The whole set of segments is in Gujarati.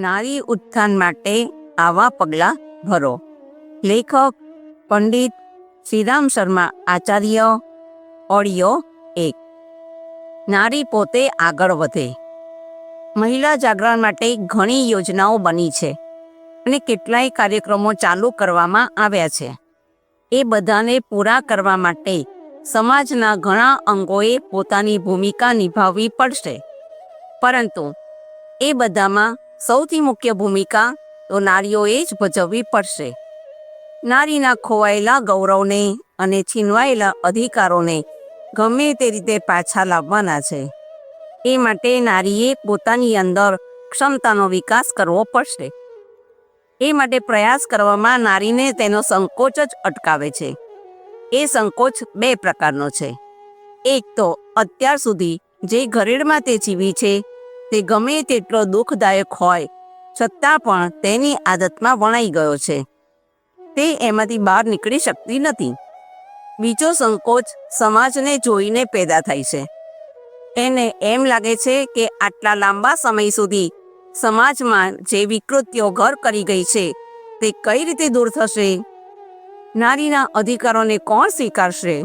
નારી ઉત્થાન માટે આવા પગલાં ભરો. લેખક પંડિત શ્રીરામ શર્મા આચાર્ય. ઓડિયો 1. નારી પોતે આગળ વધે. મહિલા જાગરણ માટે ઘણી યોજનાઓ બની છે અને કેટલાય કાર્યક્રમો ચાલુ કરવામાં આવ્યા છે. એ બધાને પૂરા કરવા માટે સમાજના ઘણા અંગોએ પોતાની ભૂમિકા નિભાવવી પડશે, પરંતુ એ બધામાં સૌથી મુખ્ય ભૂમિકા તો નારીઓએ જ ભજવવી પડશે. નારીના ખોવાયેલા ગૌરવને અને છીનવાયેલા અધિકારોને ગમે તે રીતે પાછા લાવવાના છે. એ માટે નારીએ પોતાની અંદર ક્ષમતાનો વિકાસ કરવો પડશે. એ માટે પ્રયાસ કરવામાં નારીને તેનો સંકોચ જ અટકાવે છે. એ સંકોચ 2 પ્રકારનો છે. એક તો અત્યાર સુધી જે ઘરેડમાં તે જીવી છે તે ગમે તેટલો દુઃખદાયક હોય છતાં પણ તેની આદતમાં વણાઈ ગયો છે. તે એમાંથી બહાર નીકળી શકતી નથી. બીજો સંકોચ સમાજને જોઈને પેદા થાય છે. એને એમ લાગે છે કે આટલા લાંબા સમય સુધી સમાજમાં જે વિકૃતિઓ ઘર કરી ગઈ છે તે કઈ રીતે દૂર થશે? નારીના અધિકારોને કોણ સ્વીકારશે?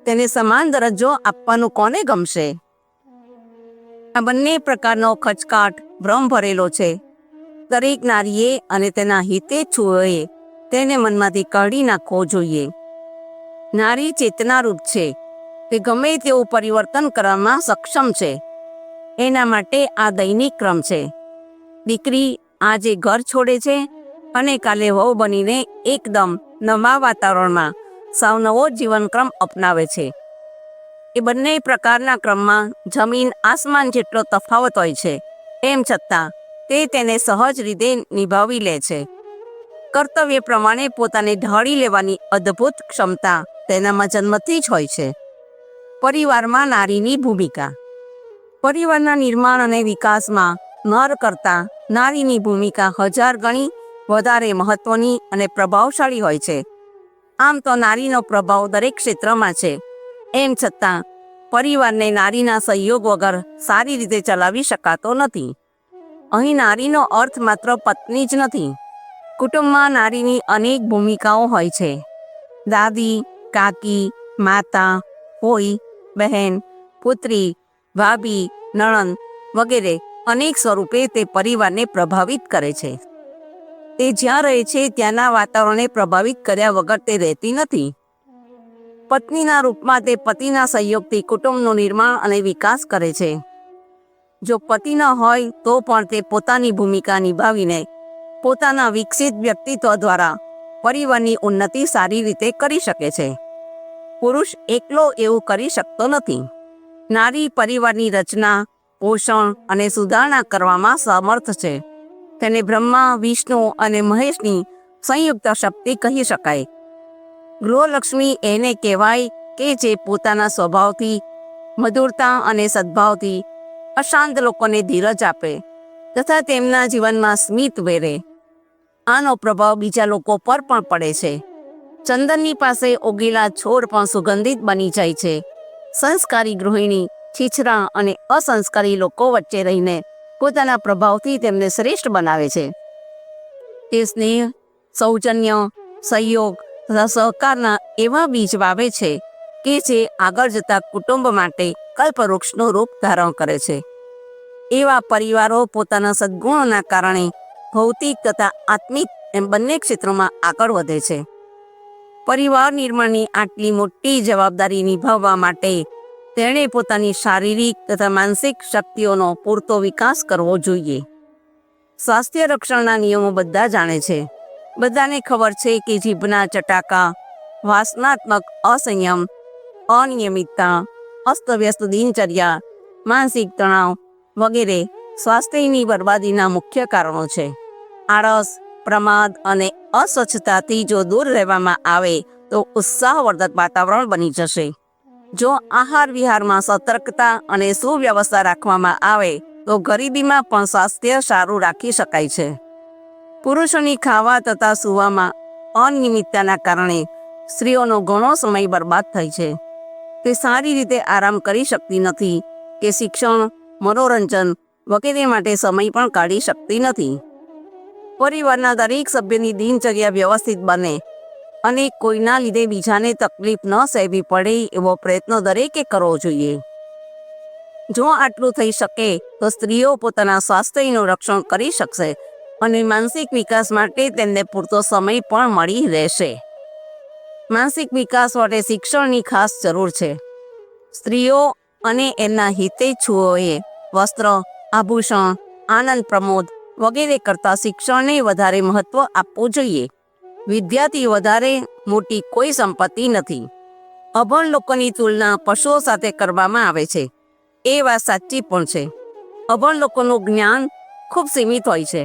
તેને સમાન દરજ્જો આપવાનું કોને ગમશે? આ બંને પ્રકારનો ખચકાટ ભ્રમ ભરેલો છે. દરેક નારીએ અને તેના હિતેચ્છુઓએ તેને મનમાંથી કાઢી નાખવો જોઈએ. નારી ચેતનારૂપ છે. તે ગમે તેવું પરિવર્તન કરવામાં સક્ષમ છે. એના માટે આ દૈનિક ક્રમ છે. દીકરી આજે ઘર છોડે છે અને કાલે વહુ બનીને એકદમ નવા વાતાવરણમાં સાવ નવો જીવનક્રમ અપનાવે છે. એ બંને પ્રકારના ક્રમમાં જમીન આસમાન જેટલો તફાવત હોય છે. એમ છતાં તે તેને સહજ રીતે નિભાવી લે છે. કર્તવ્ય પ્રમાણે પોતાને ઢાળી લેવાની અદ્ભુત ક્ષમતા તેનામાં જન્મથી જ હોય છે. પરિવારમાં નારીની ભૂમિકા. પરિવારના નિર્માણ અને વિકાસમાં નર કરતાં નારીની ભૂમિકા 1000 ગણી વધારે મહત્વની અને પ્રભાવશાળી હોય છે. આમ તો નારીનો પ્રભાવ દરેક ક્ષેત્રમાં છે. એમ છતાં પરિવારને નારીના સહયોગ વગર સારી રીતે ચલાવી શકાતો નથી. અહીં નારીનો અર્થ માત્ર પત્ની જ નથી. કુટુંબમાં નારીની અનેક ભૂમિકાઓ હોય છે. દાદી, કાકી, માતા, ફોઈ, બહેન, પુત્રી, ભાભી, નણંદ વગેરે અનેક સ્વરૂપે તે પરિવારને પ્રભાવિત કરે છે. તે જ્યાં રહે છે ત્યાંના વાતાવરણને પ્રભાવિત કર્યા વગર તે રહેતી નથી. પત્નીના રૂપમાં તે પતિના સહયોગથી કુટુંબનું નિર્માણ અને વિકાસ કરે છે. જો પતિ ન હોય તો પણ તે પોતાની ભૂમિકા નિભાવીને પોતાના વિકસિત વ્યક્તિત્વ દ્વારા પરિવારની ઉન્નતિ સારી રીતે કરી શકે છે. પુરુષ એકલો એવું કરી શકતો નથી. નારી પરિવારની રચના, પોષણ અને સુધારણા કરવામાં સમર્થ છે. તેને બ્રહ્મા, વિષ્ણુ અને મહેશની સંયુક્ત શક્તિ કહી શકાય. ગૃહલક્ષ્મી એને કહેવાય કે જે પોતાના સ્વભાવથી, મધુરતા અને સદ્ભાવથી અશાંત લોકોને ધીરજ આપે તથા તેમના જીવનમાં સ્મિત વેરે. આનો પ્રભાવ બીજા લોકો પર પણ પડે છે. ચંદનની પાસે ઉગેલા છોડ પણ સુગંધિત બની જાય છે. સંસ્કારી ગૃહિણી છીછરા અને અસંસ્કારી લોકો વચ્ચે રહીને પોતાના પ્રભાવથી તેમને શ્રેષ્ઠ બનાવે છે. તે સ્નેહ, સૌજન્ય, સહયોગ તથા સહકારના એવા બીજ વાવે છે કે જે આગળ જતા કુટુંબ માટે કલ્પવૃક્ષનું રૂપ ધારણ કરે છે. એવા પરિવારો પોતાના સદ્ગુણોના કારણે ભૌતિક તથા આત્મિક એમ બંને ક્ષેત્રોમાં આગળ વધે છે. પરિવાર નિર્માણની આટલી મોટી જવાબદારી નિભાવવા માટે તેણે પોતાની શારીરિક તથા માનસિક શક્તિઓનો પૂરતો વિકાસ કરવો જોઈએ. સ્વાસ્થ્ય રક્ષણના નિયમો બધા જાણે છે. બધાને ખબર છે કે જીભના ચટાકા, વાસનાત્મક અસંયમ, અનિયમિતતા, અસ્તવ્યસ્ત દિનચર્યા, માનસિક તણાવ વગેરે સ્વાસ્થ્યની બરબાદીના મુખ્ય કારણો છે. આળસ, પ્રમાદ અને અસ્વચ્છતાથી જો દૂર રહેવામાં આવે તો ઉત્સાહવર્ધક વાતાવરણ બની જશે. જો આહાર વિહારમાં સતર્કતા અને સુવ્યવસ્થા રાખવામાં આવે તો ગરીબીમાં પણ સ્વાસ્થ્ય સારું રાખી શકાય છે. પુરુષોની ખાવા તથા સૂવામાં અનિયમિતતાના કારણે સ્ત્રીઓનો ઘણો સમય બરબાદ થાય છે. તે સારી રીતે આરામ કરી શકતી નથી કે શિક્ષણ, મનોરંજન વગેરે માટે સમય પણ કાઢી શકતી નથી. પરિવારના દરેક સભ્યની દિનચર્યા વ્યવસ્થિત બને અને કોઈના લીધે બીજાને તકલીફ ન સહેવી પડે એવો પ્રયત્ન દરેકે કરવો જોઈએ. જો આટલું થઈ શકે તો સ્ત્રીઓ પોતાના સ્વાસ્થ્યનું રક્ષણ કરી શકશે અને માનસિક વિકાસ માટે તેમને પૂરતો સમય પણ મળી રહેશે. માનસિક વિકાસ માટે શિક્ષણની ખાસ જરૂર છે. સ્ત્રીઓ અને એમના હિતેચ્છુઓએ વસ્ત્ર, આભૂષણ, આનંદ પ્રમોદ વગેરે કરતાં શિક્ષણને વધારે મહત્ત્વ આપવું જોઈએ. વિદ્યાથી વધારે મોટી કોઈ સંપત્તિ નથી. અભણ લોકોની તુલના પશુઓ સાથે કરવામાં આવે છે. એ વાત સાચી પણ છે. અભણ લોકોનું જ્ઞાન ખૂબ સીમિત હોય છે.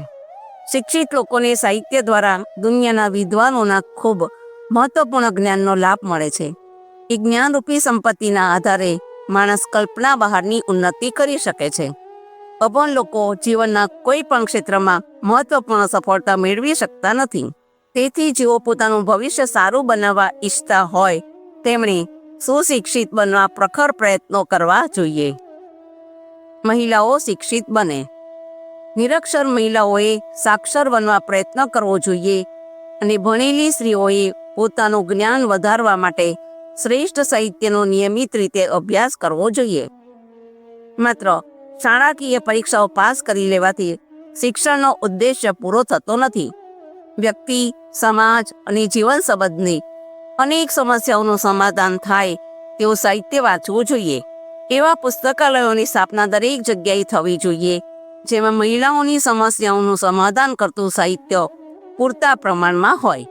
શિક્ષિત લોકોને સાહિત્ય દ્વારા દુનિયાના વિદ્વાનોના ખૂબ મહત્વપૂર્ણ જ્ઞાનનો લાભ મળે છે. એ જ્ઞાનરૂપી સંપત્તિના આધારે માણસ કલ્પના બહારની ઉન્નતિ કરી શકે છે. અભણ લોકો જીવનના કોઈ પણ ક્ષેત્રમાં મહત્વપૂર્ણ સફળતા મેળવી શકતા નથી. તેથી જેઓ પોતાનું ભવિષ્ય સારું બનાવવા ઈચ્છતા હોય તેમણે સુશિક્ષિત બનવા પ્રખર પ્રયત્નો કરવા જોઈએ. મહિલાઓ શિક્ષિત બને. નિરક્ષર મહિલાઓએ સાક્ષર બનવા પ્રયત્ન કરવો જોઈએ અને ભણેલી સ્ત્રીઓએ પોતાનું જ્ઞાન વધારવા માટે શ્રેષ્ઠ સાહિત્યનો નિયમિત રીતે અભ્યાસ કરવો જોઈએ. માત્ર શાળાકીય પરીક્ષાઓ પાસ કરી લેવાથી શિક્ષણનો ઉદ્દેશ્ય પૂરો થતો નથી. વ્યક્તિ, સમાજ અને જીવન સંબંધની અનેક સમસ્યાઓનું સમાધાન થાય તેવું સાહિત્ય વાંચવું જોઈએ. એવા પુસ્તકાલયોની સ્થાપના દરેક જગ્યાએ થવી જોઈએ જેમાં મહિલાઓની સમસ્યાઓનું સમાધાન કરતું સાહિત્ય પૂરતા પ્રમાણમાં હોય.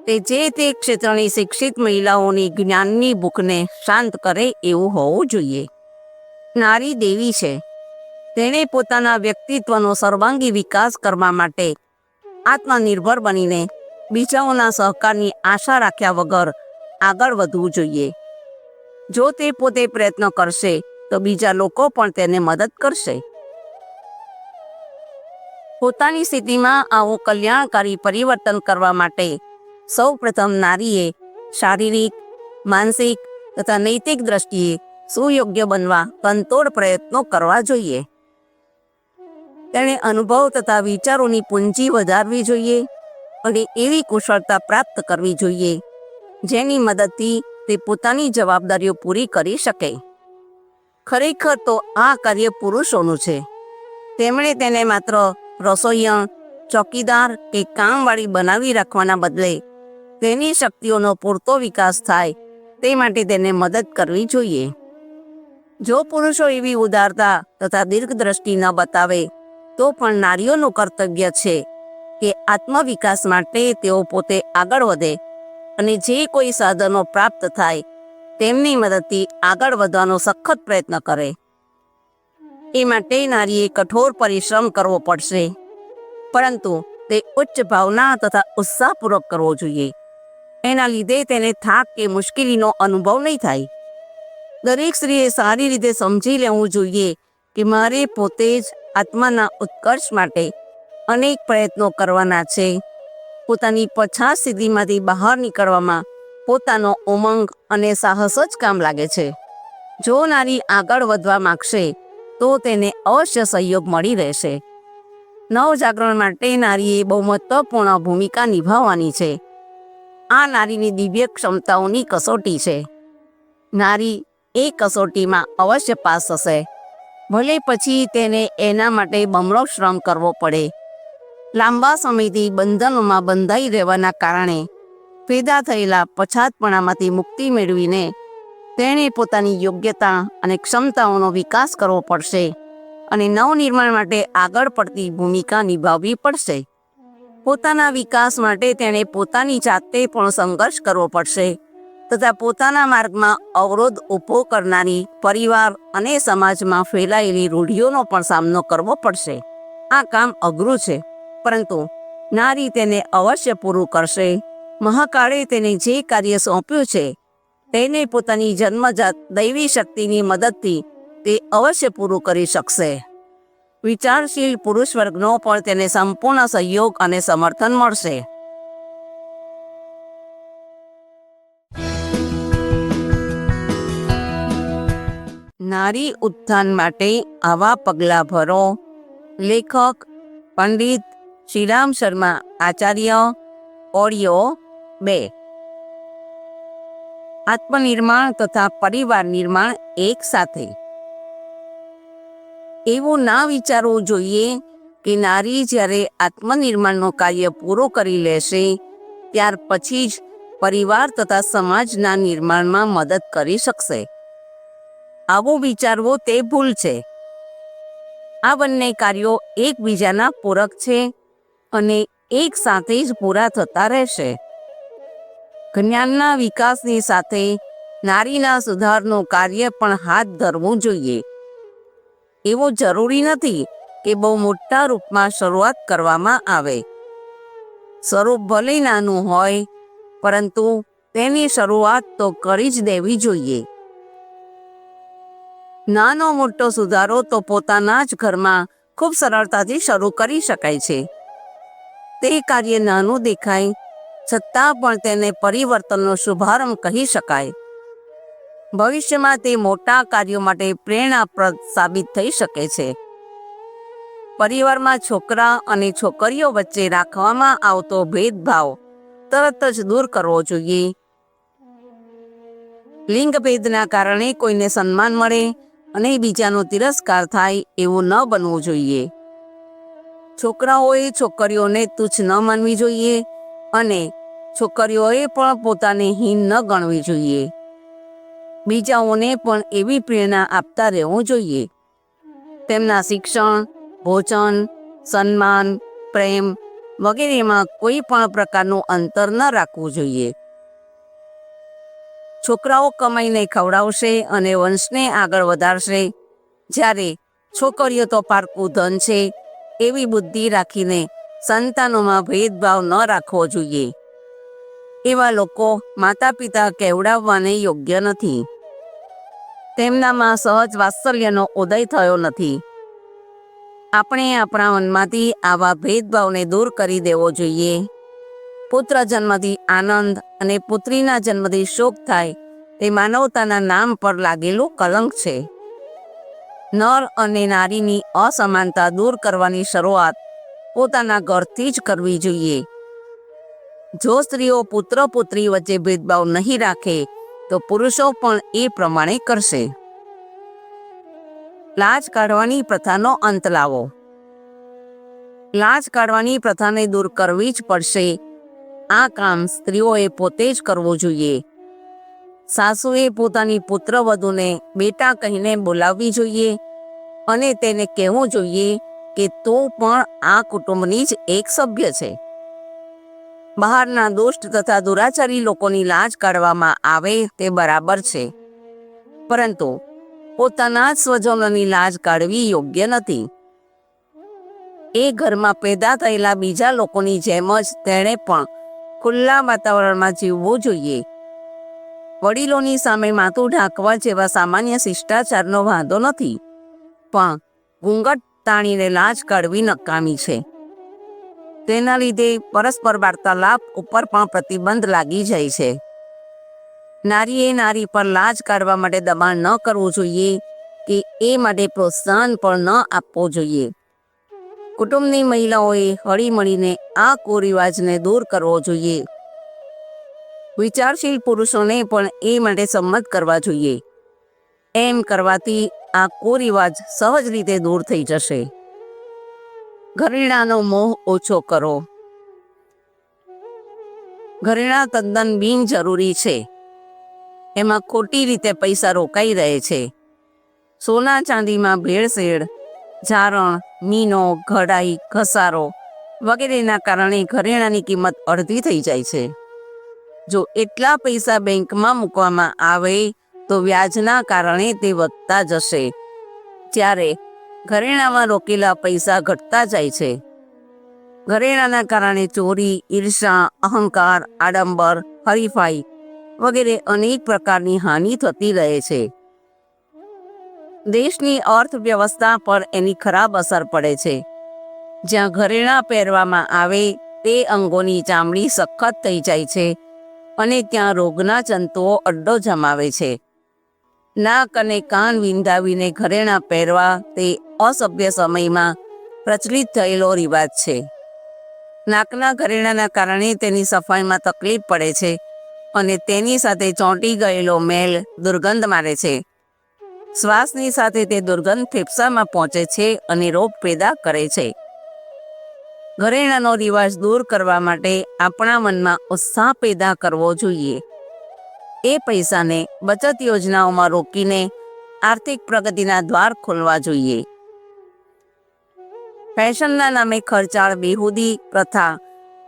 તે ક્ષેત્રની શિક્ષિત મહિલાઓની જ્ઞાનની ભૂખને શાંત કરે એવું હોવું જોઈએ. નારી દેવી છે. તેણે પોતાના વ્યક્તિત્વનો સર્વાંગી વિકાસ કરવા માટે આત્મનિર્ભર બનીને બીજાઓના સહકારની આશા રાખ્યા વગર આગળ વધવું જોઈએ. જો તે પોતે પ્રયત્ન કરશે તો બીજા લોકો પણ તેને મદદ કરશે. પોતાની સ્થિતિમાં આવું કલ્યાણકારી પરિવર્તન કરવા માટે સૌ પ્રથમ નારીએ શારીરિક, માનસિક તથા નૈતિક દ્રષ્ટિએ સુયોગ્ય બનવા કંતોડ પ્રયત્નો કરવા જોઈએ. તેણે અનુભવ તથા વિચારોની પૂંજી વધારવી જોઈએ અને એવી કુશળતા પ્રાપ્ત કરવી જોઈએ જેની મદદથી તે પોતાની જવાબદારીઓ પૂરી કરી શકે. ખરેખર તો આ કાર્ય પુરુષોનું છે. તેમણે તેને માત્ર રસોઈયણ, ચોકીદાર કે કામવાળી બનાવી રાખવાના બદલે તેની શક્તિઓનો પૂરતો વિકાસ થાય તે માટે તેને મદદ કરવી જોઈએ. જો પુરુષો એવી ઉદારતા તથા દીર્ઘદ્રષ્ટિ ન બતાવે તો પણ નારીઓનું કર્તવ્ય છે કે આત્મવિકાસ માટે તેઓ પોતે આગળ વધે અને જે કોઈ સાધનો પ્રાપ્ત થાય તેમની મદદથી આગળ વધવાનો સખત પ્રયત્ન કરે. એ માટે નારીએ કઠોર પરિશ્રમ કરવો પડશે, પરંતુ તે ઉચ્ચ ભાવના તથા ઉત્સાહપૂર્વક કરવો જોઈએ. એના લીધે તેને થાક કે મુશ્કેલીનો અનુભવ નહીં થાય. દરેક સ્ત્રીએ સારી રીતે સમજી લેવું જોઈએ કે મારે પોતે જ આત્માના ઉત્કર્ષ માટે અનેક પ્રયત્નો કરવાના છે. પોતાની પછાત સ્થિતિમાંથી બહાર નીકળવામાં પોતાનો ઉમંગ અને સાહસ જ કામ લાગે છે. જો નારી આગળ વધવા માગશે તો તેને અવશ્ય સહયોગ મળી રહેશે. નવજાગરણ માટે નારીએ બહુ મહત્વપૂર્ણ ભૂમિકા નિભાવવાની છે. આ નારીની દિવ્ય ક્ષમતાઓની કસોટી છે. નારી એ કસોટીમાં અવશ્ય પાસ થશે, ભલે પછી તેને એના માટે બમણો શ્રમ કરવો પડે. લાંબા સમયથી બંધનોમાં બંધાઈ રહેવાના કારણે પેદા થયેલા પછાતપણામાંથી મુક્તિ મેળવીને તેણે પોતાની યોગ્યતા અને ક્ષમતાઓનો વિકાસ કરવો પડશે અને નવનિર્માણ માટે આગળ પડતી ભૂમિકા નિભાવવી પડશે. પોતાના વિકાસ માટે તેણે પોતાની જાતે પણ સંઘર્ષ કરવો પડશે તથા પોતાના માર્ગમાં અવરોધ ઊભો કરનારી પરિવાર અને સમાજમાં ફેલાયેલી રૂઢિઓનો પણ સામનો કરવો પડશે. આ કામ અઘરું છે, પરંતુ નારી તેને અવશ્ય પૂરું કરશે. મહાકાળે તેને જે કાર્ય સોંપ્યું છે તેને પોતાની જન્મજાત દૈવી શક્તિની મદદથી તે અવશ્ય પૂરું કરી શકશે. વિચારશીલ પુરુષ વર્ગનો પણ તેને સંપૂર્ણ સહયોગ અને સમર્થન મળશે. નારી નારી ઉત્થાન માટે આવા પગલાં ભરો. લેખક પંડિત શ્રીરામ શર્મા આચાર્ય. ઓડિયો 2. આત્મનિર્માણ તથા પરિવાર નિર્માણ એક સાથે. એવું ના વિચારવું જોઈએ કે નારી જ્યારે આત્મનિર્માણનું કાર્ય પૂરું કરી લેશે ત્યાર પછી જ પરિવાર તથા સમાજના નિર્માણમાં મદદ કરી શકશે. આવું વિચારવું તે ભૂલ છે. આ બંને કાર્યો એકબીજાના પૂરક છે અને એક સાથે જ પૂરા થતા રહેશે. જ્ઞાનના વિકાસની સાથે નારીના સુધારનું કાર્ય પણ હાથ ધરવું જોઈએ. એવું જરૂરી નથી કે બહુ મોટા રૂપમાં શરૂઆત કરવામાં આવે. સ્વરૂપ ભલે નાનું હોય પરંતુ તેની શરૂઆત તો કરી જ દેવી જોઈએ. નાનો મોટો સુધારો તો પોતાના જ ઘરમાં ખૂબ સરળતાથી શરૂ કરી શકાય છે. તે કાર્ય નાનું દેખાય છતાં પણ તેને પરિવર્તનનો શુભારંભ કહી શકાય. ભવિષ્યમાં તે મોટા કાર્યો માટે પ્રેરણાપ્રદ સાબિત થઈ શકે છે. પરિવારમાં છોકરા અને છોકરીઓ વચ્ચે રાખવામાં આવતો ભેદભાવ તરત જ દૂર કરવો જોઈએ. લિંગભેદના કારણે કોઈને સન્માન મળે અને બીજાનો તિરસ્કાર થાય એવું ન બનવું જોઈએ. છોકરાઓએ છોકરીઓને તુચ્છ ન માનવી જોઈએ અને છોકરીઓએ પણ પોતાને હીન ન ગણવી જોઈએ. બીજાઓને પણ એવી પ્રેરણા આપતા રહેવું જોઈએ. તેમના શિક્ષણ, ભોજન, સન્માન, પ્રેમ વગેરેમાં કોઈ પણ પ્રકારનું અંતર ન રાખવું જોઈએ. છોકરાઓ કમાઈને ખવડાવશે અને વંશને આગળ વધારશે, જ્યારે છોકરીઓ તો પારકું ધન છે એવી બુદ્ધિ રાખીને સંતાનોમાં ભેદભાવ ન રાખવો જોઈએ. એવા લોકો માતા પિતા કહેવડાવવાને યોગ્ય નથી. તેમનામાં સહજ વાત્સલ્યનો ઉદય થયો નથી. આપણે આપણા મનમાંથી આવા ભેદભાવને દૂર કરી દેવો જોઈએ. પુત્ર જન્મથી આનંદ અને પુત્રીના જન્મથી શોક થાય તે માનવતાના નામ પર લાગેલું કલંક છે. નર અને નારીની અસમાનતા દૂર કરવાની શરૂઆત પોતાના ઘરથી જ કરવી જોઈએ. જો સ્ત્રીઓ પુત્ર પુત્રી વચ્ચે ભેદભાવ નહીં રાખે તો પુરુષો પણ એ પ્રમાણે કરશે. લાજ કાઢવાની પ્રથાનો અંત લાવો. લાજ કાઢવાની પ્રથાને દૂર કરવી જ પડશે. આ કામ સ્ત્રીઓએ પોતે જ કરવું જોઈએ. સાસુએ પોતાની પુત્રવધૂને બેટા કહીને બોલાવવી જોઈએ અને તેને કહેવું જોઈએ કે તું પણ આ કુટુંબની જ એક સભ્ય છે. બહારના દુષ્ટ તથા દુરાચારી લોકોની લાજ કાઢવામાં આવે તે બરાબર છે, પરંતુ પોતાના જ સ્વજનોની લાજ કાઢવી યોગ્ય નથી. એ ઘરમાં પેદા થયેલા બીજા લોકોની જેમ જ તેણે પણ ખુલ્લા વાતાવરણમાં જીવવું જોઈએ. વડીલોની સામે માથું ઢાંકવા જેવા સામાન્ય શિષ્ટાચારનો વાંધો નથી, પણ ઘૂંઘટ તાણીને લાજ કાઢવી નકામી છે. તેના લીધે પરસ્પર વાર્તાલાપ ઉપર પણ પ્રતિબંધ લાગી જાય છે. નારીએ નારી પર લાજ કાઢવા માટે દબાણ ન કરવું જોઈએ કે એ માટે પ્રોત્સાહન પણ ન આપવું જોઈએ. કુટુંબની મહિલાઓએ હળી મળીને આ કુરિવાજને દૂર કરવો જોઈએ. વિચારશીલ પુરુષોને પણ એ માટે સંમત કરવા જોઈએ. એમ કરવાથી આ કુરિવાજ સહજ રીતે દૂર થઈ જશે. ઘરેણાનો મોહ ઓછો કરો. ઘરેણાં તદ્દન બિનજરૂરી છે. એમાં ખોટી રીતે પૈસા રોકાઈ રહે છે. સોના ચાંદીમાં ભેળસેળ, જારણ, મીનો, ઘડાઈ, ઘસારો વગેરેના કારણે ઘરેણાંની કિંમત અડધી થઈ જાય છે. જો એટલા પૈસા બેંકમાં મૂકવામાં આવે તો વ્યાજના કારણે તે વધતા જશે, જ્યારે ઘરેણાંમાં રોકેલા પૈસા ઘટતા જાય છે. ઘરેણાંના કારણે ચોરી, ઈર્ષા, અહંકાર, આડંબર, હરીફાઈ વગેરે અનેક પ્રકારની હાનિ થતી રહે છે. દેશની અર્થવ્યવસ્થા પર એની ખરાબ અસર પડે છે. જ્યાં ઘરેણાં પહેરવામાં આવે તે અંગોની ચામડી સખત થઈ જાય છે અને ત્યાં રોગના જંતુઓ અડ્ડો જમાવે છે. નાક અને કાન વિંધાવીને ઘરેણાં પહેરવા તે અસભ્ય સમયમાં પ્રચલિત થયેલો રિવાજ છે. નાકના ઘરેણાના કારણે તેની સફાઈમાં તકલીફ પડે છે અને તેની સાથે ચોંટી ગયેલો મેલ દુર્ગંધ મારે છે. શ્વાસની સાથે તે દુર્ગંધ ફેફસામાં પહોંચે છે અને રોગ પેદા કરે છે. ઘરેણાંનો રિવાજ દૂર કરવા માટે આપણા મનમાં ઉત્સાહ પેદા કરવો જોઈએ. એ પૈસાને બચત યોજનાઓમાં રોકીને આર્થિક પ્રગતિના દ્વાર ખોલવા જોઈએ. ફેશનના નામે ખર્ચાળ બેહુદી પ્રથા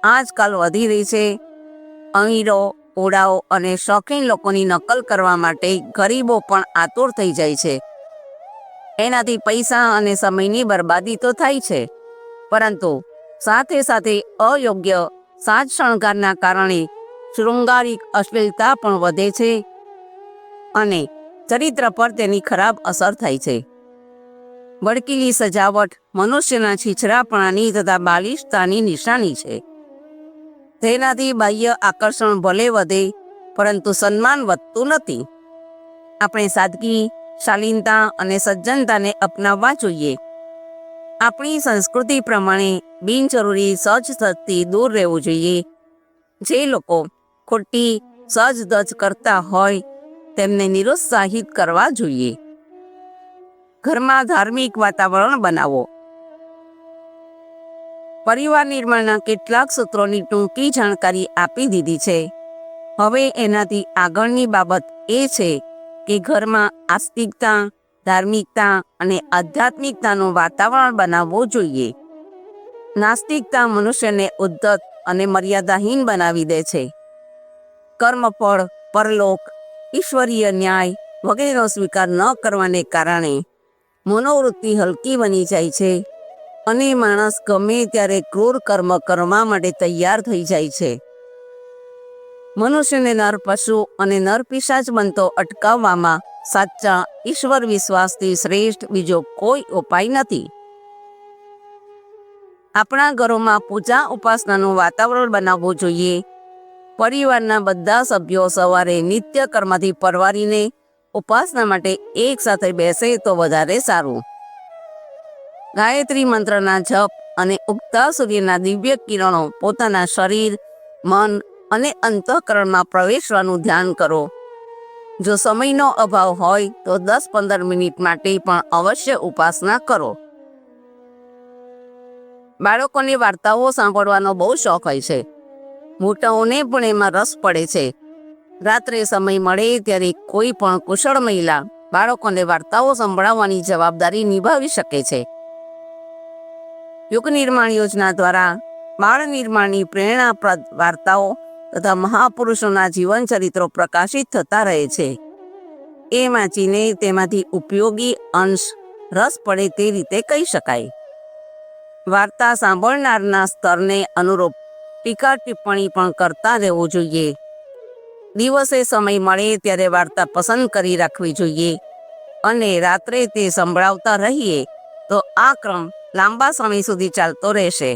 આજકાલ વધી રહી છે. અમીરો, ઓડાઓ અને શોખીન લોકોની નકલ કરવા માટે ગરીબો પણ આતુર થઈ જાય છે. એનાથી પૈસા અને સમયની બરબાદી તો થાય છે, પરંતુ સાથે સાથે અયોગ્ય સાજ શણગારના કારણે શૃંગારિક અશ્લીલતા પણ વધે છે અને ચરિત્ર પર તેની ખરાબ અસર થાય છે. ભડકીલી સજાવટ મનુષ્યના છીછરાપણાની તથા બાલિશતાની નિશાની છે. તેનાથી બાહ્ય આકર્ષણ ભલે વધે, પરંતુ સન્માન વધતું નથી. આપણે સાદગી, શાલીનતા અને સજ્જનતાને અપનાવવા જોઈએ. આપણી સંસ્કૃતિ પ્રમાણે બિનજરૂરી સજધજથી દૂર રહેવું જોઈએ. જે લોકો ખોટી સજધજ કરતા હોય તેમને નિરુત્સાહિત કરવા જોઈએ. ઘરમાં ધાર્મિક વાતાવરણ બનાવો. પરિવાર નિર્માણના કેટલાક સૂત્રોની ટૂંકી જાણકારી આપી દીધી છે. હવે એનાથી આગળની બાબત એ છે કે ઘરમાં આસ્તિકતા, ધાર્મિકતા અને આધ્યાત્મિકતાનું વાતાવરણ બનાવવું જોઈએ. નાસ્તિકતા મનુષ્યને ઉદ્ધત અને મર્યાદાહીન બનાવી દે છે. કર્મફળ, પરલોક, ઈશ્વરીય ન્યાય વગેરેનો સ્વીકાર ન કરવાને કારણે મનોવૃત્તિ હલકી બની જાય છે અને માણસ ગમે ત્યારે ક્રૂર કર્મ કરવા માટે તૈયાર થઈ જાય છે. મનુષ્યને નર પશુ અને નર પિશાચ બનતો અટકાવવામાં સાચા ઈશ્વર વિશ્વાસથી શ્રેષ્ઠ બીજો કોઈ ઉપાય નથી. આપણા ઘરોમાં પૂજા ઉપાસનાનું વાતાવરણ બનાવવું જોઈએ. પરિવારના બધા સભ્યો સવારે નિત્ય કર્મથી પરવારીને ઉપાસના માટે એક સાથે બેસે તો વધારે સારું. ગાયત્રી મંત્રના જપ અને ઉગતા સૂર્યના દિવ્ય કિરણો પોતાના શરીર, મન અને અંતઃકરણમાં પ્રવેશવાનું ધ્યાન કરો. જો સમયનો અભાવ હોય તો 10-15 મિનિટ માટે પણ અવશ્ય ઉપાસના કરો. બાળકોને વાર્તાઓ સાંભળવાનો બહુ શોખ હોય છે. મોટાઓને પણ એમાં રસ પડે છે. રાત્રે સમય મળે ત્યારે કોઈ પણ કુશળ મહિલા બાળકોને વાર્તાઓ સંભળાવવાની જવાબદારી નિભાવી શકે છે. યુગ નિર્માણ યોજના દ્વારા બાળ નિર્માણની પ્રેરણાપ્રદ વાર્તાઓ તથા મહાપુરુષોના જીવન ચરિત્રો પ્રકાશિત થતા રહે છે. એ વાંચીને તેમાંથી ઉપયોગી અંશ રસ પડે તે રીતે કહી શકાય. વાર્તા સાંભળનારના સ્તરને અનુરૂપ ટીકા ટિપ્પણી પણ કરતા રહેવું જોઈએ. દિવસે સમય મળે ત્યારે વાર્તા પસંદ કરી રાખવી જોઈએ અને રાત્રે તે સંભળાવતા રહીએ તો આ ક્રમ લાંબા સમય સુધી ચાલતો રહેશે.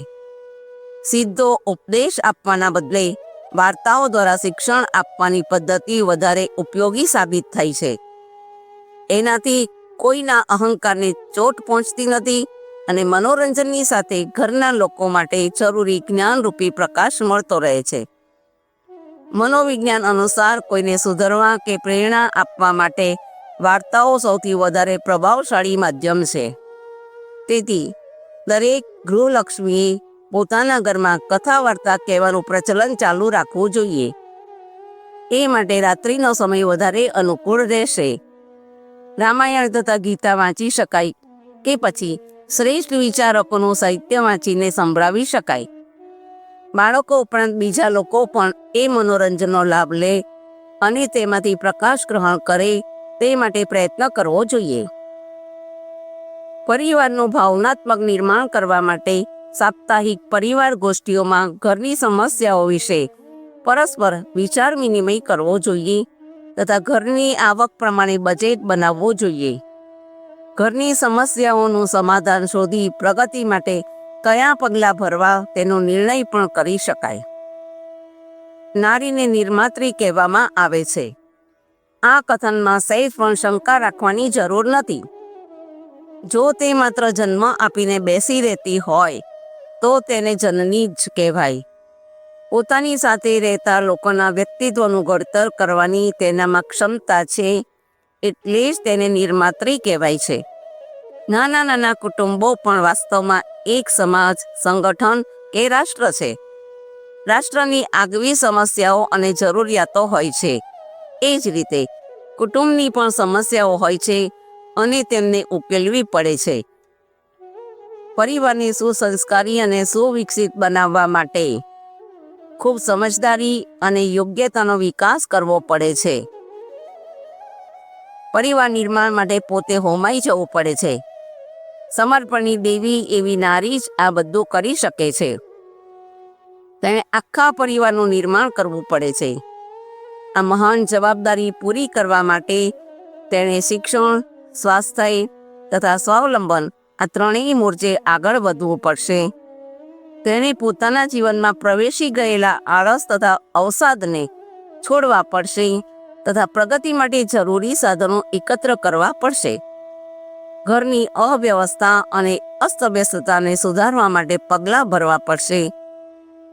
સીધો ઉપદેશ આપવાના બદલે વાર્તાઓ દ્વારા શિક્ષણ આપવાની પદ્ધતિ વધારે ઉપયોગી સાબિત થાય છે. એનાથી કોઈના અહંકારને ચોટ પહોંચતી નથી અને મનોરંજનની સાથે ઘરના લોકો માટે જરૂરી જ્ઞાનરૂપી પ્રકાશ મળતો રહે છે. મનોવિજ્ઞાન અનુસાર કોઈને સુધરવા કે પ્રેરણા આપવા માટે વાર્તાઓ સૌથી વધારે પ્રભાવશાળી માધ્યમ છે. તેથી દરેક ગૃહલક્ષ્મીએ પોતાના ઘરમાં કથા વાર્તા કહેવાનું પ્રચલન ચાલુ રાખવું જોઈએ. એ માટે રાત્રિનો સમય વધારે અનુકૂળ રહેશે. રામાયણ તથા ગીતા વાંચી શકાય કે પછી શ્રેષ્ઠ વિચારકોનું સાહિત્ય વાંચીને સંભળાવી શકાય. બાળકો ઉપરાંત બીજા લોકો પણ એ મનોરંજનનો લાભ લે અને તેમાંથી પ્રકાશ ગ્રહણ કરે તે માટે પ્રયત્ન કરવો જોઈએ. પરિવારનું ભાવનાત્મક નિર્માણ કરવા માટે સાપ્તાહિક પરિવાર ગોષ્ઠીઓમાં ઘરની સમસ્યાઓ વિશે પરસ્પર વિચાર વિનિમય કરવો જોઈએ તથા ઘરની આવક પ્રમાણે બજેટ બનાવવું જોઈએ. ઘરની સમસ્યાઓનું સમાધાન શોધી પ્રગતિ માટે કયા પગલાં ભરવા તેનો નિર્ણય પણ કરી શકાય. નારીને નિર્માત્રી કહેવામાં આવે છે. આ કથનમાં સહેજ પણ શંકા રાખવાની જરૂર નથી. જો તે માત્ર જન્મ આપીને બેસી રહેતી હોય તો તેને જનની જ કહેવાય. પોતાની સાથે રહેતા લોકોના વ્યક્તિત્વનું ઘડતર કરવાની તેનામાં ક્ષમતા છે, એટલે જ તેને નિર્માત્રી કહેવાય છે. નાના નાના કુટુંબો પણ વાસ્તવમાં એક સમાજ, સંગઠન કે રાષ્ટ્ર છે. રાષ્ટ્રની આગવી સમસ્યાઓ અને જરૂરિયાતો હોય છે. એ જ રીતે કુટુંબની પણ સમસ્યાઓ હોય છે અને તેમને ઉકેલવી પડે છે. પરિવારને સુસંસ્કારી અને સુવિકસિત બનાવવા માટે ખૂબ સમજદારી અને યોગ્યતાનો વિકાસ કરવો પડે છે. પરિવાર નિર્માણ માટે પોતે હોમાઈ જવું પડે છે. સમર્પણની દેવી એવી નારી જ આ બધું કરી શકે છે. તેણે આખા પરિવારનું નિર્માણ કરવું પડે છે. આ મહાન જવાબદારી પૂરી કરવા માટે તેણે શિક્ષણ, સ્વાસ્થ્ય તથા સ્વાવલંબન આ ત્રણેય મોરચે આગળ વધવું પડશે. તેણે પોતાના જીવનમાં પ્રવેશી ગયેલા આળસ તથા અવસાદને છોડવા પડશે તથા પ્રગતિ માટે જરૂરી સાધનો એકત્ર કરવા પડશે. ઘરની અવ્યવસ્થા અને અસ્તવ્યસ્તતાને સુધારવા માટે પગલાં ભરવા પડશે.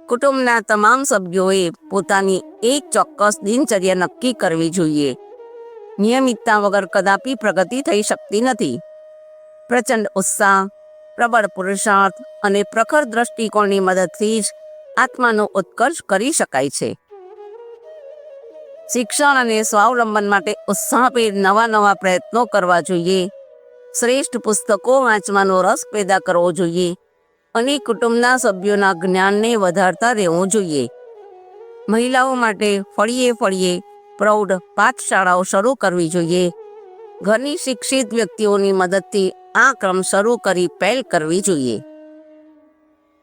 કુટુંબના તમામ સભ્યોએ પોતાની એક ચોક્કસ દિનચર્યા નક્કી કરવી જોઈએ. નિયમિતતા વગર કદાપી પ્રગતિ થઈ શકતી નથી. પ્રચંડ ઉત્સાહ, પ્રબળ પુરુષાર્થ અને પ્રખર દ્રષ્ટિકોણની મદદથી જ આત્માનો ઉત્કર્ષ કરી શકાય છે. શિક્ષણ અને સ્વાવલંબન માટે ઉત્સાહભેર નવા પ્રયત્નો કરવા જોઈએ. શ્રેષ્ઠ પુસ્તકો વાંચવાનો રસ પેદા કરવો જોઈએ અને કુટુંબના સભ્યોના જ્ઞાનને વધારતા રહેવું જોઈએ. મહિલાઓ માટે ફળીએ પ્રૌઢ પાઠશાળાઓ શરૂ કરવી જોઈએ. ઘરની શિક્ષિત વ્યક્તિઓની મદદથી આ ક્રમ શરૂ કરી પહેલ કરવી જોઈએ.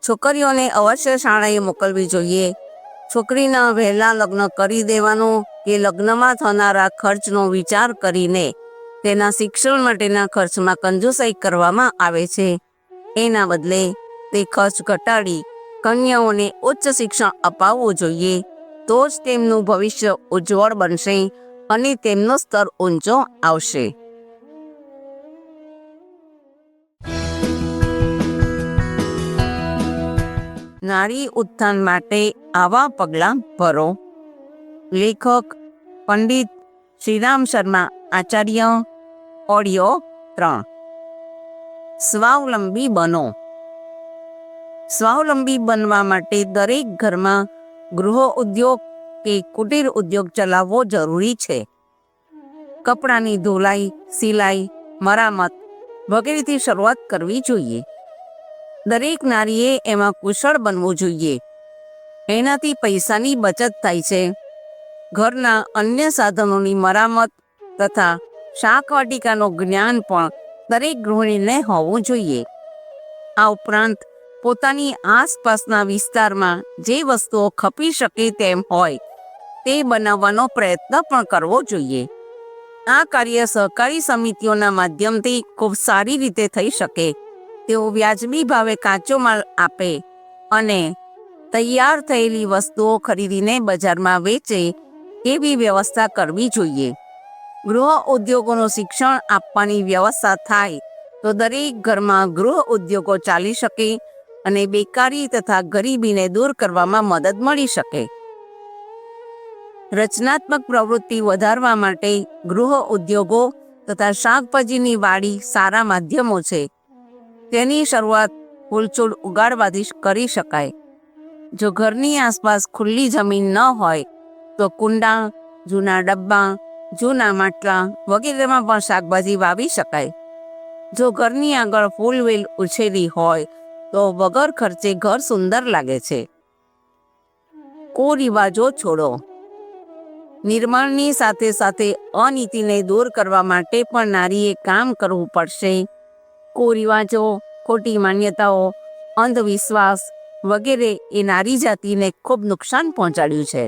છોકરીઓને અવશ્ય શાળાએ મોકલવી જોઈએ. છોકરીના વહેલા લગ્ન કરી દેવાનો કે લગ્નમાં થનારા ખર્ચનો વિચાર કરીને તેના શિક્ષણ માટેના ખર્ચમાં કંજૂસાઈ કરવામાં આવે છે. એના બદલે તે ખર્ચ ઘટાડી કન્યાઓને ઉચ્ચ શિક્ષણ અપાવવું જોઈએ. તો જ તેમનું ભવિષ્ય ઉજ્જવળ બનશે અને તેમનો સ્તર ઊંચો આવશે. નારી ઉત્થાન માટે આવા પગલાં ભરો. લેખક પંડિત શ્રીરામ શર્મા આચાર્ય. ઓડિયો 3. સ્વાવલંબી બનો. સ્વાવલંબી બનવા માટે દરેક ઘરમાં ગૃહ ઉદ્યોગ કે કુટીર ઉદ્યોગ ચલાવવો જરૂરી છે. કપડાની ધોલાઈ, સિલાઈ, મરામત વગેરેથી શરૂઆત કરવી જોઈએ. દરેક નારીએ એમાં કુશળ બનવું જોઈએ. એનાથી પૈસાની બચત થાય છે. ઘરના અન્ય સાધનોની મરામત તથા શાકવાટિકાનું જ્ઞાન પણ દરેક ગૃહિણીને હોવું જોઈએ. આ ઉપરાંત પોતાની આસપાસના વિસ્તારમાં જે વસ્તુઓ ખપી શકે તેમ હોય તે બનાવવાનો પ્રયત્ન પણ કરવો જોઈએ. આ કાર્ય સહકારી સમિતિઓના માધ્યમથી ખૂબ સારી રીતે થઈ શકે. તેઓ વ્યાજબી ભાવે કાચો માલ આપે અને તૈયાર થયેલી વસ્તુઓ ખરીદીને બજારમાં વેચે એવી વ્યવસ્થા કરવી જોઈએ. ગૃહ ઉદ્યોગોનું શિક્ષણ આપવાની વ્યવસ્થા થાય તો દરેક ઘરમાં ગૃહ ઉદ્યોગો ચાલી શકે અને બેકારી તથા ગરીબીને દૂર કરવામાં મદદ મળી શકે. રચનાત્મક પ્રવૃત્તિ વધારવા માટે ગૃહ ઉદ્યોગો તથા શાકભાજીની વાડી સારા માધ્યમો છે. તેની શરૂઆત ફૂલછોડ ઉગાડવાથી કરી શકાય. જો ઘરની આસપાસ ખુલ્લી જમીન ન હોય તો કુંડા, જૂના ડબ્બા, જૂના માટલા વગેરેમાં પણ શાકભાજી વાવી શકાય. જો ઘરની આગળ ફૂલવેલ ઉછેરી હોય તો વગર ખર્ચે ઘર સુંદર લાગે છે. કુરિવાજો છોડો. નિર્માણની સાથે સાથે અનીતિને દૂર કરવા માટે પણ નારીએ કામ કરવું પડશે. કુરિવાજો, ખોટી માન્યતાઓ, અંધવિશ્વાસ વગેરે એ નારી જાતિને ખૂબ નુકસાન પહોંચાડ્યું છે.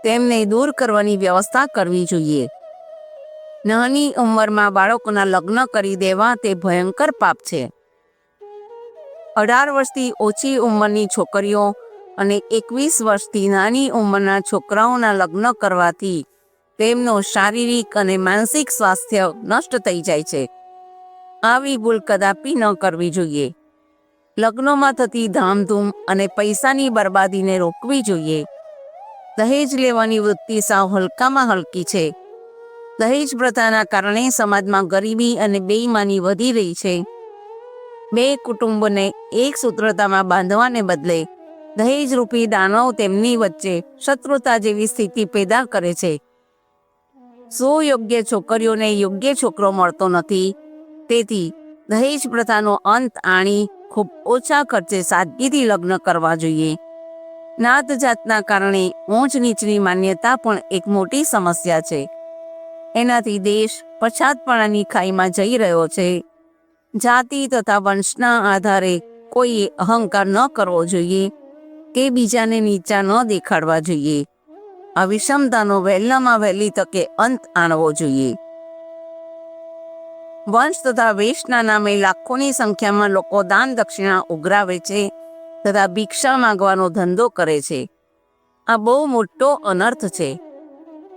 તેમને દૂર કરવાની વ્યવસ્થા કરવી જોઈએ. નાની ઉંમરમાં બાળકોના લગ્ન કરી દેવા તે ભયંકર પાપ છે. 18 વર્ષથી ઓછી ઉંમરની છોકરીઓ અને 21 વર્ષથી નાની ઉંમરના છોકરાઓના લગ્ન કરવાથી તેમનો શારીરિક અને માનસિક સ્વાસ્થ્ય નષ્ટ થઈ જાય છે. આવી ભૂલ કદાપી ન કરવી જોઈએ. લગ્નોમાં થતી ધામધૂમ અને પૈસાની બરબાદીને રોકવી જોઈએ. દહેજ લેવાની વૃત્તિ સાવ હલકામાં હલકી છે. દહેજ પ્રથાના કારણે સમાજમાં ગરીબી અને બેઈમાની વધી રહી છે. બે કુટુંબોને એક સૂત્રતામાં બાંધવાને બદલે દહેજરૂપી દાનવ તેમની વચ્ચે શત્રુતા જેવી સ્થિતિ પેદા કરે છે. સુયોગ્ય છોકરીઓને યોગ્ય છોકરો મળતો નથી. તેથી દહેજ પ્રથાનો અંત આણી ખૂબ ઓછા ખર્ચે સાદગીથી લગ્ન કરવા જોઈએ. નાત જાતના કારણે ઊંચ નીચની માન્યતા પણ એક મોટી સમસ્યા છે. એનાથી દેશ પછાતપણાની ખાઈમાં જઈ રહ્યો છે. જાતિ તથા વંશના આધારે કોઈએ અહંકાર ન કરવો જોઈએ કે બીજાને નીચા ન દેખાડવા જોઈએ. આ વિષમતાનો વહેલામાં વહેલી તકે અંત આણવો જોઈએ. વંશ તથા વેશના નામે લાખોની સંખ્યામાં લોકો દાન દક્ષિણા ઉઘરાવે છે તથા ભિક્ષા માંગવાનો ધંધો કરે છે. આ બહુ મોટો અનર્થ છે.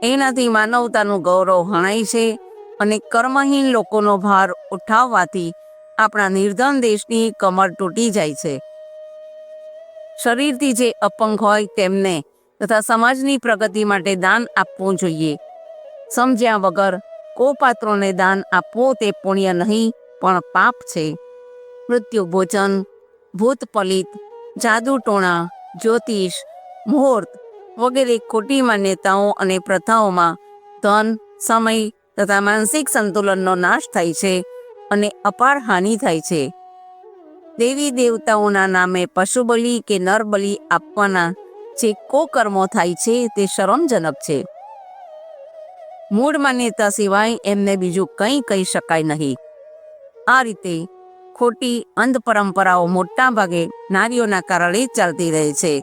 એનાથી માનવતાનું ગૌરવ હણાય છે અને કર્મહીન લોકોનો ભાર ઉઠાવવાથી આપણા નિર્ધન દેશની કમર તૂટી જાય છે. શરીરથી જે અપંગ હોય તેમને તથા સમાજની પ્રગતિ માટે દાન આપવું જોઈએ. સમજ્યા વગર કોપાત્રોને દાન આપવું તે પુણ્ય નહીં પણ પાપ છે. મૃત્યુ ભોજન, ભૂત પલિત, જાદુ ટોણા, જ્યોતિષ, મુહૂર્ત વગેરે ખોટી માન્યતાઓ અને પ્રથાઓમાં ધન, સમય તથા માનસિક સંતુલનનો નાશ થાય છે અને અપાર હાનિ થાય છે. દેવી દેવતાઓના નામે પશુ બલિ કે નર બલિ આપવાના જે કુકર્મો થાય છે તે શરમજનક છે. મૂળ માન્યતા સિવાય એમને બીજું કંઈ કહી શકાય નહીં. આ રીતે ખોટી અંધ પરંપરાઓ મોટા ભાગે નારીઓના કારણે જ ચાલતી રહે છે.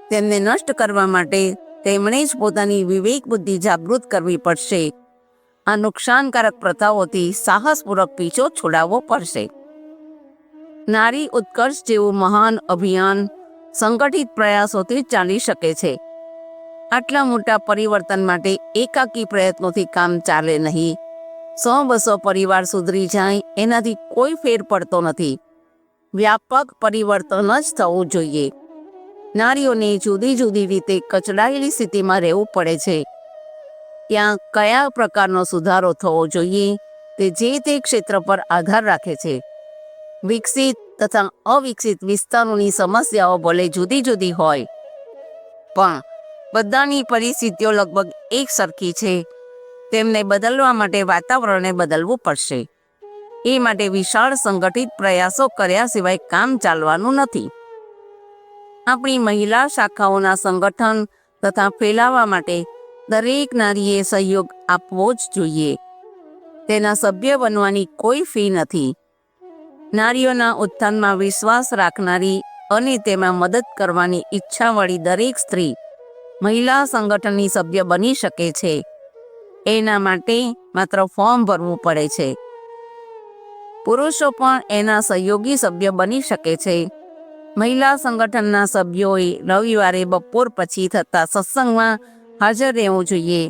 તેમને નષ્ટ કરવા માટે તેમણે જ પોતાની વિવેક બુદ્ધિ જાગૃત કરવી પડશે. આ નુકસાનકારક પ્રથાઓથી સાહસપૂર્વક પીછો છોડાવવો પડશે. નારી ઉત્કર્ષ જેવું મહાન અભિયાન સંગઠિત પ્રયાસોથી ચાલી શકે છે. આટલા મોટા પરિવર્તન માટે એકાકી પ્રયત્નોથી કામ ચાલે નહીં. 100-200 પરિવાર સુધરી જાય એનાથી કોઈ ફેર પડતો નથી. વ્યાપક પરિવર્તન જ થવું જોઈએ. નારીઓને જુદી જુદી રીતે કચડાયેલી સ્થિતિમાં રહેવું પડે છે. ત્યાં કયા પ્રકારનો સુધારો થવો જોઈએ તે જે તે ક્ષેત્ર પર આધાર રાખે છે. વિકસિત તથા અવિકસિત વિસ્તારોની સમસ્યાઓ ભલે જુદી જુદી હોય પણ બધાની પરિસ્થિતિઓ લગભગ એક સરખી છે. તેમને બદલવા માટે વાતાવરણને બદલવું પડશે. એ માટે વિશાળ સંગઠિત પ્રયાસો કર્યા સિવાય કામ ચાલવાનું નથી. આપણી મહિલા શાખાઓના સંગઠન તથા ફેલાવા માટે દરેક નારીએ સહયોગ આપવો જ જોઈએ. તેના સભ્ય બનવાની કોઈ ફી નથી. નારીઓના ઉત્થાનમાં વિશ્વાસ રાખનારી અને તેમાં મદદ કરવાની ઈચ્છાવાળી દરેક સ્ત્રી મહિલા સંગઠનની સભ્ય બની શકે છે. એના માટે માત્ર ફોર્મ ભરવું પડે છે. પુરુષો પણ એના સહયોગી સભ્ય બની શકે છે. મહિલા સંગઠનના સભ્યોએ રવિવારે બપોર પછી થતા સત્સંગમાં હાજર રહેવું જોઈએ.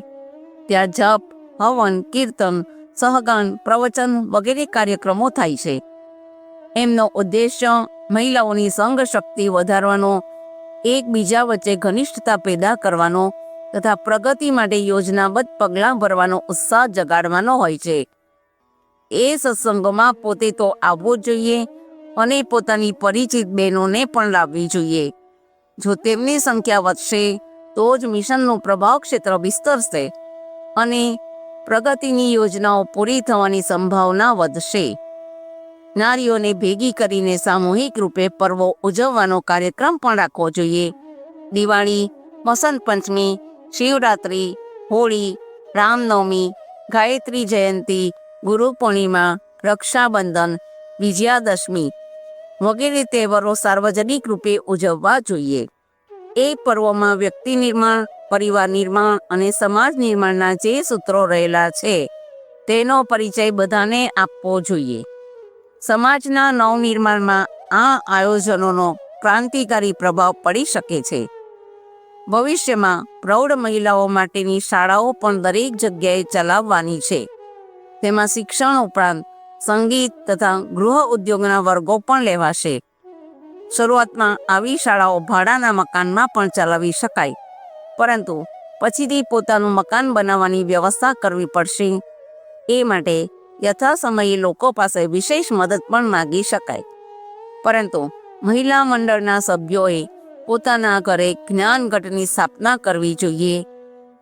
ત્યાં જપ, હવન, કીર્તન, સહગાન, પ્રવચન વગેરે કાર્યક્રમો થાય છે. એમનો ઉદ્દેશ્ય મહિલાઓની સંઘ શક્તિ વધારવાનો, એકબીજા વચ્ચે ઘનિષ્ઠતા પેદા કરવાનો તથા પ્રગતિ માટે યોજનાબદ્ધ પગલાં ભરવાનો ઉત્સાહ જગાડવાનો હોય છે. એ સત્સંગોમાં પોતે તો આવવું જોઈએ અને પોતાની પરિચિત બહેનોને પણ લાવવી જોઈએ. જો તેમની સંખ્યા વધશે તો જ મિશનનું પ્રભાવ ક્ષેત્ર વિસ્તરશે અને પ્રગતિની યોજનાઓ પૂરી થવાની સંભાવના વધશે. નારીઓને ભેગી કરીને સામૂહિક રૂપે પર્વો ઉજવવાનો કાર્યક્રમ પણ રાખવો જોઈએ. દિવાળી, વસંત પંચમી, શિવરાત્રિ, હોળી, રામનવમી, ગાયત્રી જયંતી, ગુરુ પૂર્ણિમા, રક્ષાબંધન, વિજયાદશમી વગેરે તહેવારો સાર્વજનિક રૂપે ઉજવવા જોઈએ. એ પર્વોમાં વ્યક્તિ નિર્માણ, પરિવાર નિર્માણ અને સમાજ નિર્માણના જે સૂત્રો રહેલા છે તેનો પરિચય બધાને આપવો જોઈએ. સમાજના નવનિર્માણમાં આ આયોજનોનો ક્રાંતિકારી પ્રભાવ પડી શકે છે. ભવિષ્યમાં પ્રૌઢ મહિલાઓ માટેની શાળાઓ પણ દરેક જગ્યાએ ચલાવવાની છે. તેમાં શિક્ષણ ઉપરાંત સંગીત તથા ગૃહ ઉદ્યોગના વર્ગો પણ લેવાશે. શરૂઆતમાં આવી શાળાઓ ભાડાના મકાનમાં પણ ચલાવી શકાય, પરંતુ પછીથી પોતાનું મકાન બનાવવાની વ્યવસ્થા કરવી પડશે. એ માટે યથાસમયે લોકો પાસે વિશેષ મદદ પણ માગી શકાય. પરંતુ મહિલા મંડળના સભ્યોએ પોતાના ઘરે જ્ઞાન ગઢની સ્થાપના કરવી જોઈએ.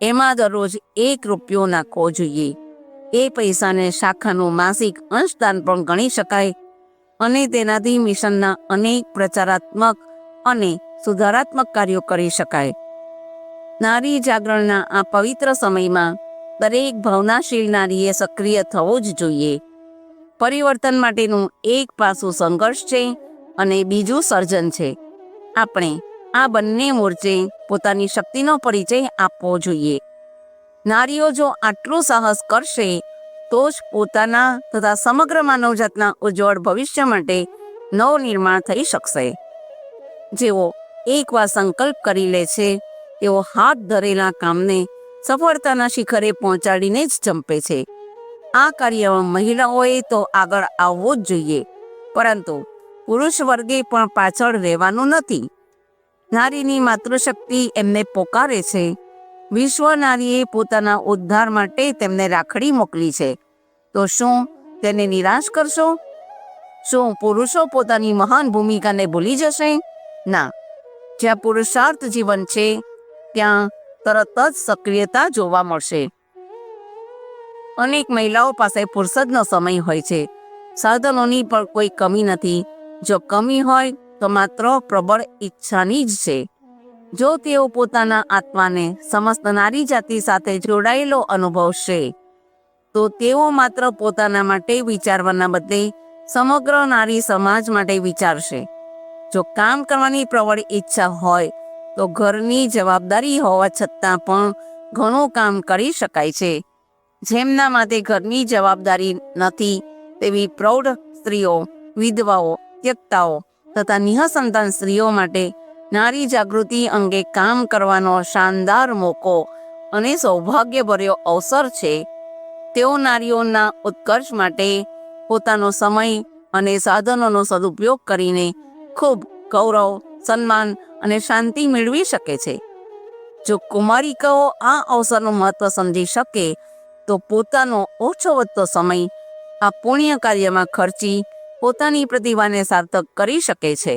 એમાં દરરોજ 1 રૂપિયો નાખવો જોઈએ. એ પૈસાને શાખાનું માસિક અંશદાન પણ ગણી શકાય અને તેનાથી મિશનના અનેક પ્રચારાત્મક અને સુધારાત્મક કાર્યો કરી શકાય. નારી જાગરણના આ પવિત્ર સમયમાં દરેક ભાવનાશીલ નારીએ સક્રિય થવું જ જોઈએ. પરિવર્તન માટેનું એક પાસું સંઘર્ષ છે અને બીજું સર્જન છે. આપણે આ બંને મોરચે પોતાની શક્તિનો પરિચય આપવો જોઈએ. નારીઓ જો આટલું સાહસ કરશે તો જ પોતાના તથા સમગ્ર માનવજાતના ઉજ્જવળ ભવિષ્ય માટે નવનિર્માણ થઈ શકશે. જેઓ એકવાર સંકલ્પ કરી લે છે તેઓ હાથ ધરેલા કામને સફળતાના શિખરે પહોંચાડીને જ ચંપે છે. આ કાર્યમાં મહિલાઓએ તો આગળ આવવું જ જોઈએ, પરંતુ પુરુષ વર્ગે પણ પાછળ રહેવાનું નથી. નારીની માતૃશક્તિ એમને પોકારે છે. વિશ્વ નારીએ પોતાના ઉદ્ધાર માટે તેમને રાખડી મોકલી છે. તો શું તેને નિરાશ કરશો? શું પુરુષો પોતાની મહાન ભૂમિકાને ભૂલી જશે? ના, જ્યાં પુરુષાર્થ જીવન છે ત્યાં તરત જ સક્રિયતા જોવા મળશે. અનેક મહિલાઓ પાસે ફુરસદનો સમય હોય છે. સાધનોની પણ કોઈ કમી નથી. જો કમી હોય તો માત્ર પ્રબળ ઈચ્છાની જ છે. જો તેઓ પોતાના આત્માને સમસ્ત નારી જાતિ સાથે જોડાયેલો અનુભવશે તો તેઓ માત્ર પોતાના માટે વિચારવાના બદલે સમગ્ર નારી સમાજ માટે વિચારશે. જો કામ કરવાની પ્રબળ ઈચ્છા હોય તો ઘરની જવાબદારી હોવા છતાં પણ ઘણું કામ કરી શકાય છે. જેમના માથે ઘરની જવાબદારી નથી તેવી પ્રૌઢ સ્ત્રીઓ, વિધવાઓ, ત્યક્તાઓ તથા નિઃસંતાન સ્ત્રીઓ માટે નારી જાગૃતિ અંગે કામ કરવાનો શાનદાર મોકો અને સૌભાગ્યભર્યો અવસર છે. તેઓ નારીઓના ઉત્કર્ષ માટે પોતાનો સમય અને સાધનોનો સદુપયોગ કરીને ખૂબ ગૌરવ, સન્માન અને શાંતિ મેળવી શકે છે. જો કુમારિકાઓ આ અવસરનું મહત્વ સમજી શકે તો પોતાનો ઓછો વધતો સમય આ પુણ્ય કાર્યમાં ખર્ચી પોતાની પ્રતિભાને સાર્થક કરી શકે છે.